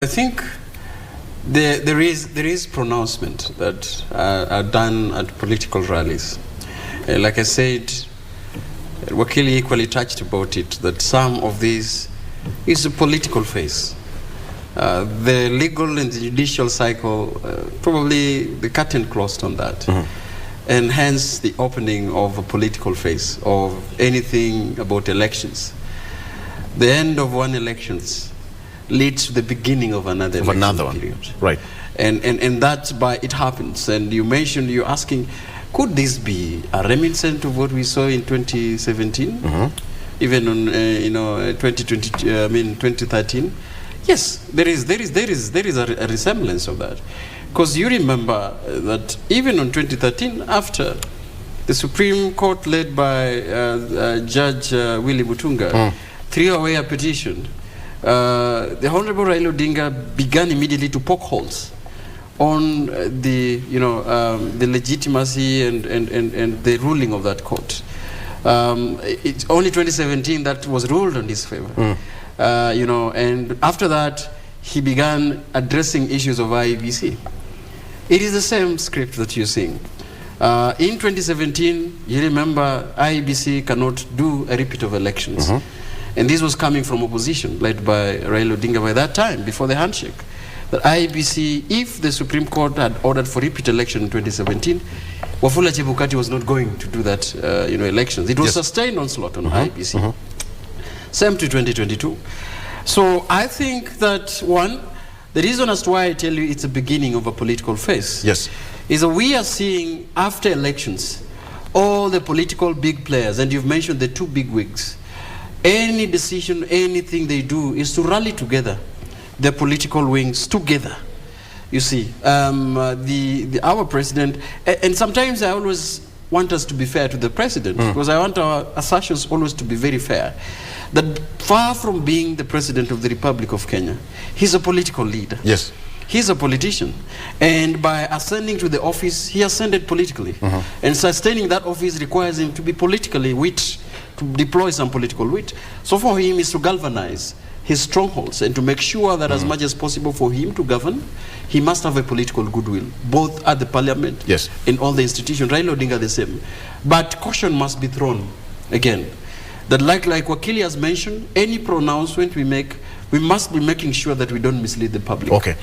I think there is pronouncement that are done at political rallies. Like I said, Wakili equally touched about it, that some of these is a political phase. The legal and the judicial cycle, probably the curtain closed on that. Mm-hmm. And hence the opening of a political phase of anything about elections. The end of one elections leads to the beginning of another one period. Right. And that's by it happens. And you mentioned, you're asking, could this be a reminiscent of what we saw in 2017? Mm-hmm. Even on 2013? Yes, there is a resemblance of that. Because you remember that even on 2013, after the Supreme Court led by Judge Willy Mutunga threw away a petition, the Honorable Raila Odinga began immediately to poke holes on the legitimacy and the ruling of that court. It's only 2017 that was ruled on his favor. And after that, he began addressing issues of IEBC. It is the same script that you're seeing. In 2017, you remember IEBC cannot do a repeat of elections. Mm-hmm. And this was coming from opposition, led by Raila Odinga by that time, before the handshake. That IEBC, if the Supreme Court had ordered for repeat election in 2017, Wafula Chebukati was not going to do that elections. It was sustained onslaught on IEBC. Mm-hmm. Same to 2022. So I think that, one, the reason as to why I tell you it's the beginning of a political phase is that we are seeing, after elections, all the political big players, and you've mentioned the two big wigs, any decision, anything they do is to rally together, the political wings together. You see, our president, and sometimes I always want us to be fair to the president, because I want our assertions always to be very fair. That far from being the president of the Republic of Kenya, he's a political leader. Yes. He's a politician. And by ascending to the office, he ascended politically. Mm-hmm. And sustaining that office requires him to be politically wit, to deploy some political wit. So for him is to galvanize his strongholds and to make sure that as much as possible for him to govern, he must have a political goodwill, both at the parliament and all the institutions. Raila Odinga the same. But caution must be thrown again. That like Wakili has mentioned, any pronouncement we make, we must be making sure that we don't mislead the public. Okay.